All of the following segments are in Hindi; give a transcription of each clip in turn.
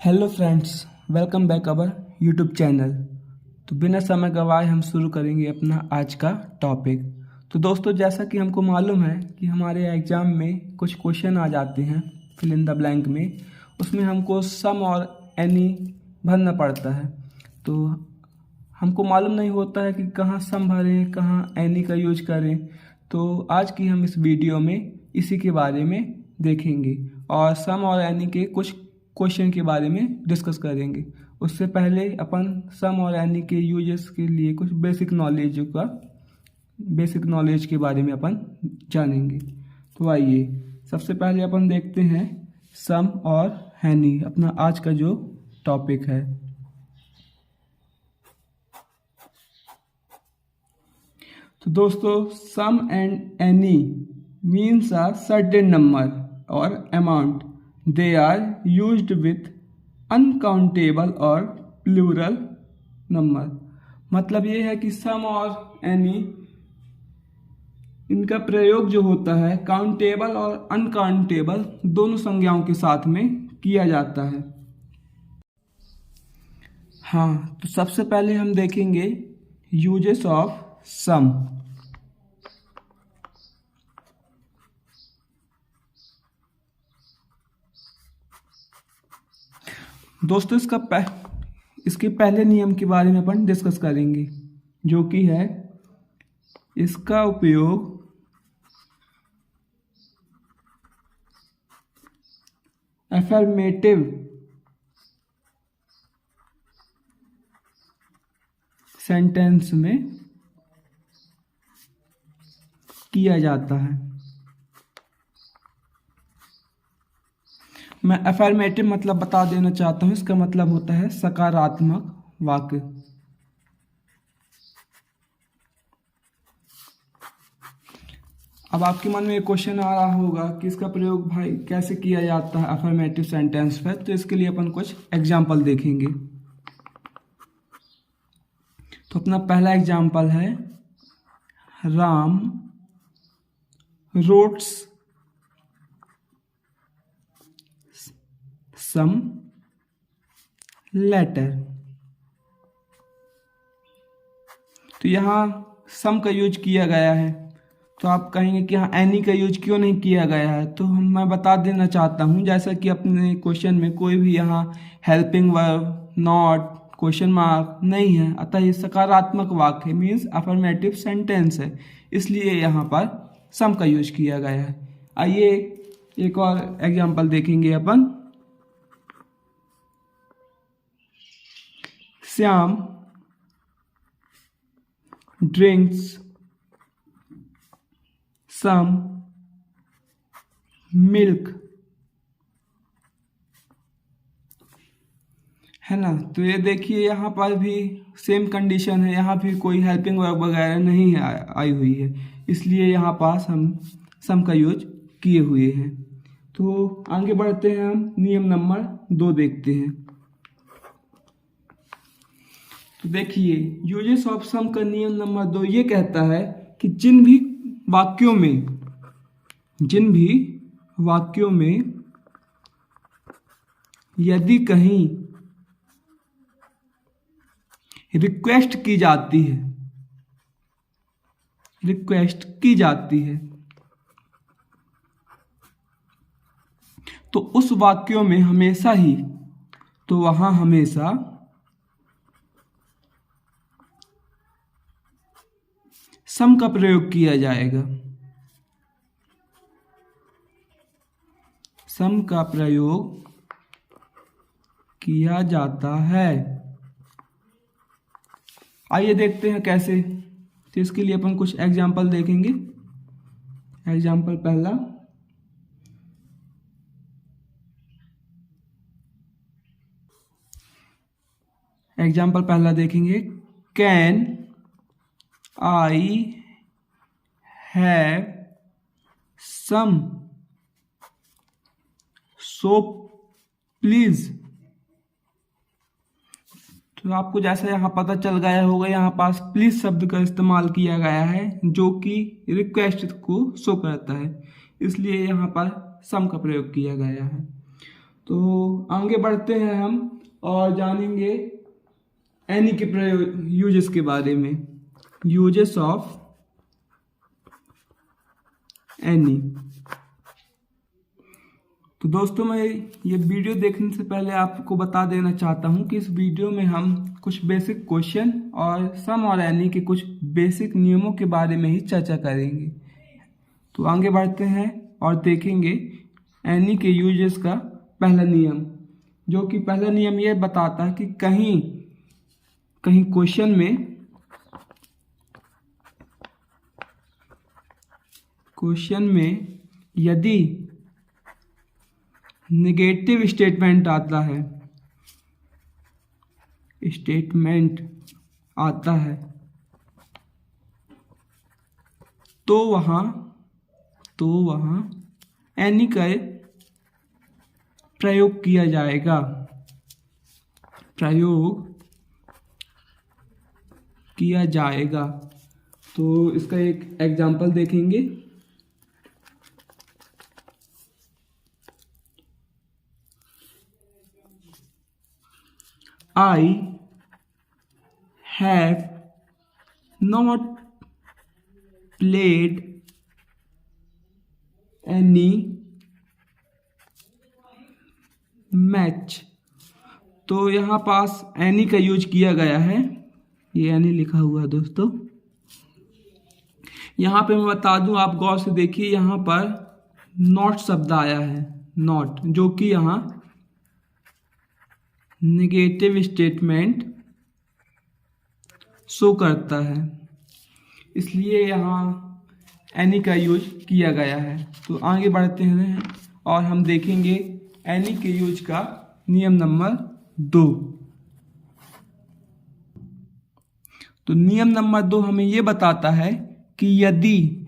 Hello friends, welcome back our YouTube channel. तो बिना समय गवाए हम शुरू करेंगे अपना आज का टॉपिक। तो दोस्तों, जैसा कि हमको मालूम है कि हमारे एग्ज़ाम में कुछ क्वेश्चन आ जाते हैं फिल इन द ब्लैंक में, उसमें हमको सम और एनी भरना पड़ता है। तो हमको मालूम नहीं होता है कि कहाँ सम भरें, कहाँ एनी का यूज करें। तो आज की हम इस वीडियो में इसी के बारे में देखेंगे और सम और एनी के कुछ क्वेश्चन के बारे में डिस्कस करेंगे। उससे पहले अपन सम और एनी के यूजेस के लिए कुछ बेसिक नॉलेज के बारे में अपन जानेंगे। तो आइए सबसे पहले अपन देखते हैं सम और एनी, अपना आज का जो टॉपिक है। तो दोस्तों, some and any means a certain number और amount. They are used with uncountable और प्लूरल नंबर। मतलब ये है कि सम और एनी, इनका प्रयोग जो होता है काउंटेबल और अनकाउंटेबल दोनों संज्ञाओं के साथ में किया जाता है। हाँ, तो सबसे पहले हम देखेंगे यूजेस ऑफ सम। दोस्तों, इसके पहले नियम के बारे में अपन डिस्कस करेंगे, जो कि है इसका उपयोग अफर्मेटिव सेंटेंस में किया जाता है। मैं अफर्मेटिव मतलब बता देना चाहता हूँ। इसका मतलब होता है सकारात्मक वाक्य। अब आपके मन में एक क्वेश्चन आ रहा होगा कि इसका प्रयोग भाई कैसे किया जाता है अफर्मेटिव सेंटेंस पर। तो इसके लिए अपन कुछ एग्जाम्पल देखेंगे। तो अपना पहला एग्जाम्पल है, राम रोट्स सम लेटर। तो यहाँ सम का यूज किया गया है। तो आप कहेंगे कि यहाँ एनी का यूज क्यों नहीं किया गया है। तो मैं बता देना चाहता हूँ, जैसा कि अपने क्वेश्चन में कोई भी यहाँ helping verb, not, question mark नहीं है, अतः ये सकारात्मक वाक्य है, मीन्स अफर्मेटिव सेंटेंस है, इसलिए यहाँ पर सम का यूज किया गया है। आइए एक और एग्जाम्पल देखेंगे अपन। श्याम ड्रिंक्स सम मिल्क, है ना। तो ये देखिए, यहाँ पर भी सेम कंडीशन है, यहाँ भी कोई हेल्पिंग वर्ब वगैरह नहीं है आई हुई है, इसलिए यहाँ पास हम सम का यूज किए हुए हैं। तो आगे बढ़ते हैं, हम नियम नंबर 2 देखते हैं। तो देखिए, यूजेस ऑफ सम का नियम नंबर 2 ये कहता है कि जिन भी वाक्यों में यदि कहीं रिक्वेस्ट की जाती है तो उस वाक्यों में वहां हमेशा सम का प्रयोग किया जाएगा। सम का प्रयोग किया जाता है। आइए देखते हैं कैसे। तो इसके लिए अपन कुछ एग्जाम्पल देखेंगे। एग्जाम्पल पहला, देखेंगे, can I have some soap please. तो आपको जैसा यहाँ पता चल गया होगा, यहाँ पास प्लीज शब्द का इस्तेमाल किया गया है, जो कि रिक्वेस्ट को शो करता है, इसलिए यहाँ पर सम का प्रयोग किया गया है। तो आगे बढ़ते हैं हम और जानेंगे एनी के यूजेस के बारे में। Uses of any. तो दोस्तों, मैं ये वीडियो देखने से पहले आपको बता देना चाहता हूँ कि इस वीडियो में हम कुछ बेसिक क्वेश्चन और सम और एनी के कुछ बेसिक नियमों के बारे में ही चर्चा करेंगे। तो आगे बढ़ते हैं और देखेंगे एनी के यूजेस का पहला नियम, जो कि पहला नियम ये बताता है कि कहीं कहीं क्वेश्चन में यदि नेगेटिव स्टेटमेंट आता है तो वहाँ एनी का प्रयोग किया जाएगा। तो इसका एक एग्जांपल देखेंगे। I have not played any match. तो यहाँ पास एनी का यूज किया गया है, ये एनी लिखा हुआ है दोस्तों। यहाँ पे मैं बता दूं, आप गौर से देखिए, यहाँ पर नॉट शब्द आया है, नॉट, जो कि यहाँ नेगेटिव स्टेटमेंट शो करता है, इसलिए यहाँ एनी का यूज किया गया है। तो आगे बढ़ते हैं और हम देखेंगे एनी के यूज का नियम नंबर 2। तो नियम नंबर 2 हमें ये बताता है कि यदि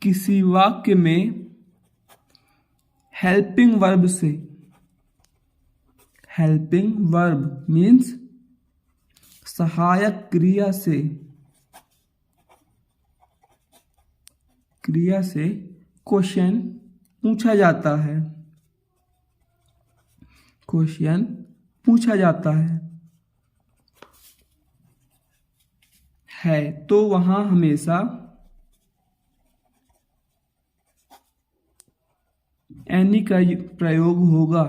किसी वाक्य में हेल्पिंग वर्ब मीन्स सहायक क्रिया से क्वेश्चन पूछा जाता है तो वहां हमेशा एनी का प्रयोग होगा।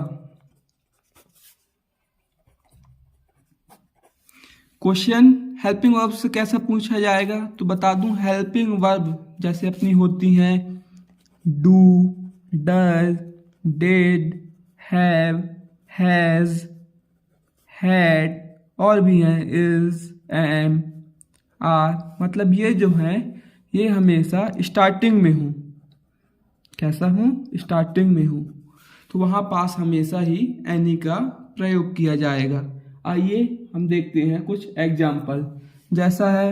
क्वेश्चन हेल्पिंग वर्ब से कैसा पूछा जाएगा, तो बता दूं, हेल्पिंग वर्ब जैसे अपनी होती हैं do, does, did, have, has, had, और भी हैं इज, एम, आर। मतलब ये जो है ये हमेशा स्टार्टिंग में हूँ। कैसा हूँ? स्टार्टिंग में हूँ, तो वहाँ पास हमेशा ही एनी का प्रयोग किया जाएगा। आइए हम देखते हैं कुछ एग्जाम्पल, जैसा है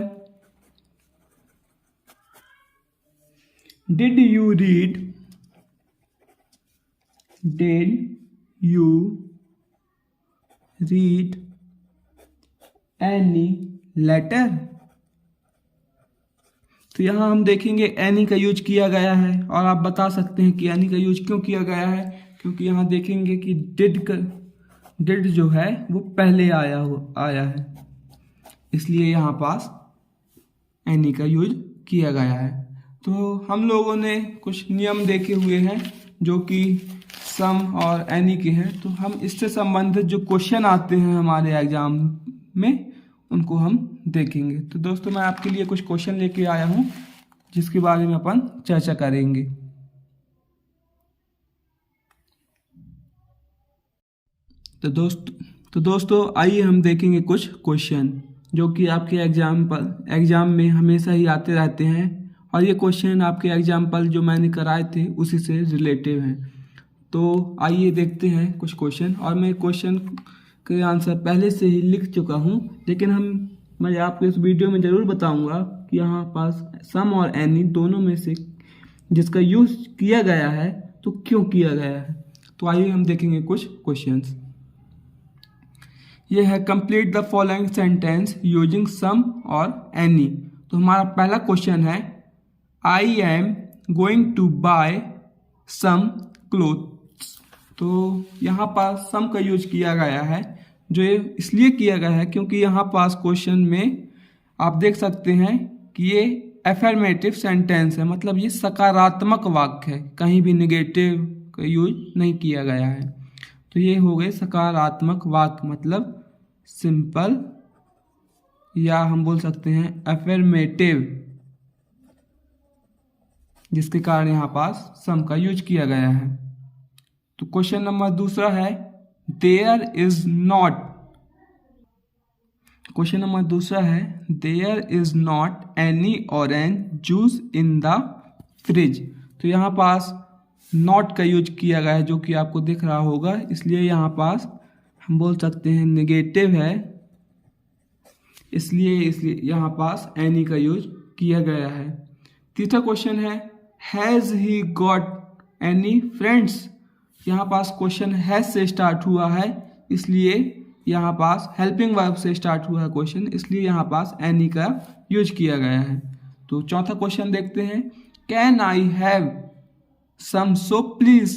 did you read any letter. तो यहाँ हम देखेंगे एनी का यूज किया गया है, और आप बता सकते हैं कि एनी का यूज क्यों किया गया है, क्योंकि यहाँ देखेंगे कि डिड जो है वो पहले आया है, इसलिए यहाँ पास एनी का यूज किया गया है। तो हम लोगों ने कुछ नियम देखे हुए हैं जो कि सम और एनी के हैं। तो हम इससे संबंधित जो क्वेश्चन आते हैं हमारे एग्जाम में उनको हम देखेंगे। तो दोस्तों, मैं आपके लिए कुछ क्वेश्चन लेके आया हूँ जिसके बारे में अपन चर्चा करेंगे। तो दोस्तों आइए हम देखेंगे कुछ क्वेश्चन जो कि आपके एग्जाम में हमेशा ही आते रहते हैं, और ये क्वेश्चन आपके एग्जाम्पल जो मैंने कराए थे उसी से रिलेटिव हैं। तो आइए देखते हैं कुछ क्वेश्चन, और मैं क्वेश्चन के आंसर पहले से ही लिख चुका हूँ, लेकिन मैं आपको इस वीडियो में ज़रूर बताऊँगा कि यहाँ पास सम और एनी दोनों में से जिसका यूज़ किया गया है तो क्यों किया गया है। तो आइए हम देखेंगे कुछ क्वेश्चंस। ये है complete the following sentence using some और एनी। तो हमारा पहला क्वेश्चन है I am going to buy some clothes. तो यहाँ पास सम का यूज किया गया है, जो ये इसलिए किया गया है क्योंकि यहाँ पास क्वेश्चन में आप देख सकते हैं कि ये एफर्मेटिव सेंटेंस है, मतलब ये सकारात्मक वाक्य है, कहीं भी निगेटिव का यूज नहीं किया गया है। तो ये हो गए सकारात्मक वाक्य, मतलब सिंपल, या हम बोल सकते हैं एफर्मेटिव, जिसके कारण यहाँ पास सम का यूज किया गया है। तो क्वेश्चन नंबर दूसरा है there is not. Question number दूसरा है there is not any orange juice in the fridge. तो यहाँ पास नॉट का यूज किया गया है, जो कि आपको दिख रहा होगा, इसलिए यहाँ पास हम बोल सकते हैं नेगेटिव है, इसलिए यहाँ पास एनी का यूज किया गया है। तीसरा क्वेश्चन है has he got any friends. यहाँ पास क्वेश्चन हैज़ से स्टार्ट हुआ है, इसलिए यहाँ पास हेल्पिंग वर्ब से स्टार्ट हुआ है क्वेश्चन, इसलिए यहाँ पास एनी का यूज किया गया है। तो चौथा क्वेश्चन देखते हैं can I have some soap please,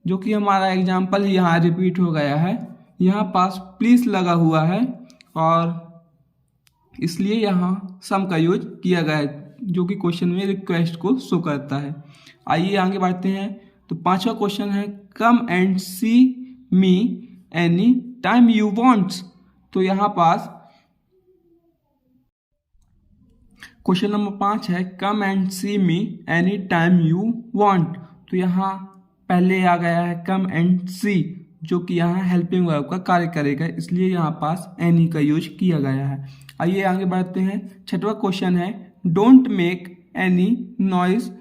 जो कि हमारा एग्जाम्पल यहाँ रिपीट हो गया है, यहाँ पास प्लीज लगा हुआ है और इसलिए यहाँ सम का यूज किया गया है, जो कि क्वेश्चन में रिक्वेस्ट को शो करता है। आइए आगे बढ़ते हैं। तो पांचवा क्वेश्चन है come and see me any time you wants. तो यहाँ पास क्वेश्चन नंबर 5 है come and see me any time you want. तो यहाँ पहले आ गया है कम एंड सी, जो कि यहाँ हेल्पिंग वर्ब का कार्य करेगा, इसलिए यहाँ पास एनी का यूज किया गया है। आइए आगे बढ़ते हैं। छठवां क्वेश्चन है don't make any noise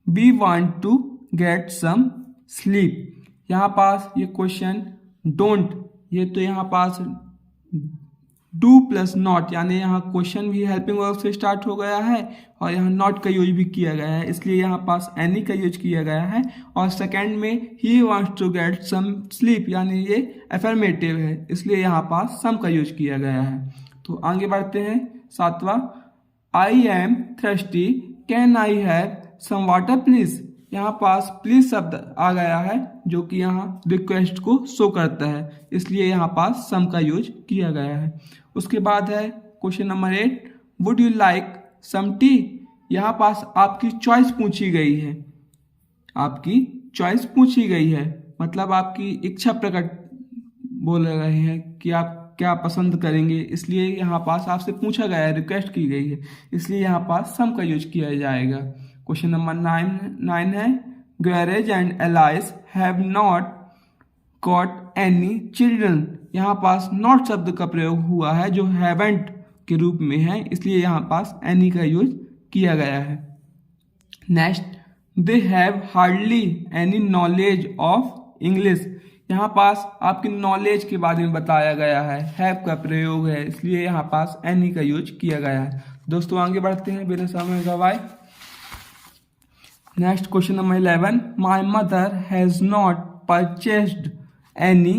we want to get some sleep. यहाँ पास ये क्वेश्चन डोंट, ये तो यहाँ पास डू प्लस नॉट, यानी यहाँ क्वेश्चन भी हेल्पिंग वर्ब से स्टार्ट हो गया है और यहाँ नॉट का यूज भी किया गया है, इसलिए यहाँ पास एनी का यूज किया गया है। और सेकंड में ही wants to get some sleep, यानी ये एफर्मेटिव है, इसलिए यहाँ पास सम का यूज किया गया है। तो आगे बढ़ते हैं। सातवां I am thirsty can I have some water please. यहाँ पास प्लीज शब्द आ गया है, जो कि यहाँ रिक्वेस्ट को शो करता है, इसलिए यहाँ पास सम का यूज किया गया है। उसके बाद है question number 8 would you like some tea. यहाँ पास आपकी चॉइस पूछी गई है, आपकी चॉइस पूछी गई है, मतलब आपकी इच्छा प्रकट बोल रहे हैं कि आप क्या पसंद करेंगे, इसलिए यहाँ पास आपसे पूछा गया है, रिक्वेस्ट की गई है, इसलिए यहाँ पास सम का यूज किया जाएगा। क्वेश्चन नंबर 9 है garage and alias have not got any children. यहाँ पास नॉट शब्द का प्रयोग हुआ है, जो हैवेंट के रूप में है, इसलिए यहाँ पास एनी का यूज किया गया है। Next they have hardly any knowledge of English. यहाँ पास आपकी नॉलेज के बारे में बताया गया है, हैव का प्रयोग है, इसलिए यहाँ पास एनी का यूज किया गया है। दोस्तों आगे बढ़ते हैं बिना समय गवाए। Next question number 11 my mother has not purchased any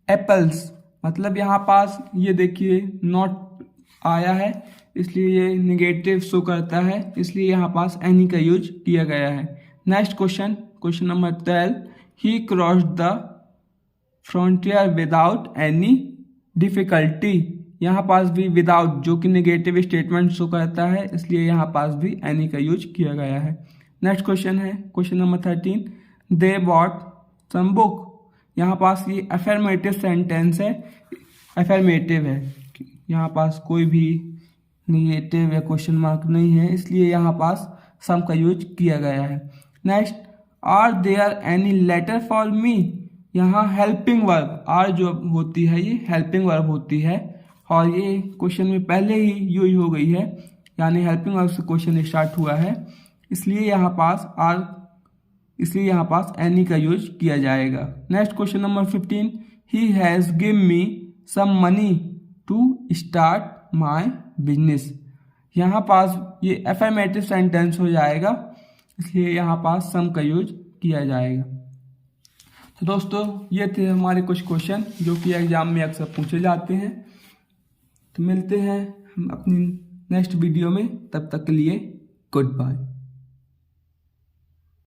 apples. मतलब यहाँ पास ये देखिए नॉट आया है, इसलिए ये निगेटिव शो करता है, इसलिए यहाँ पास एनी का यूज किया गया है। Next question number 12 he crossed the frontier without any difficulty. यहाँ पास भी विदाउट, जो कि नेगेटिव स्टेटमेंट शो करता है, इसलिए यहाँ पास भी एनी का यूज किया गया है। नेक्स्ट क्वेश्चन है question number 13 they bought some book. यहाँ पास ये अफर्मेटिव सेंटेंस है, अफर्मेटिव है, यहाँ पास कोई भी नेगेटिव या क्वेश्चन मार्क नहीं है, इसलिए यहाँ पास सम का यूज किया गया है। Next are there any letter for me. यहाँ हेल्पिंग वर्ब आर जो होती है ये हेल्पिंग वर्ब होती है, और ये क्वेश्चन में पहले ही यूज हो गई है, यानी हेल्पिंग वर्ब से क्वेश्चन स्टार्ट हुआ है, इसलिए यहाँ पास एनी का यूज किया जाएगा। Next question number 15 he has give me some money to start my business. यहाँ पास ये अफर्मेटिव सेंटेंस हो जाएगा, इसलिए यहाँ पास सम का यूज किया जाएगा। तो दोस्तों ये थे हमारे कुछ क्वेश्चन जो कि एग्जाम में अक्सर पूछे जाते हैं। तो मिलते हैं हम अपनी नेक्स्ट वीडियो में, तब तक के लिए गुड बाय।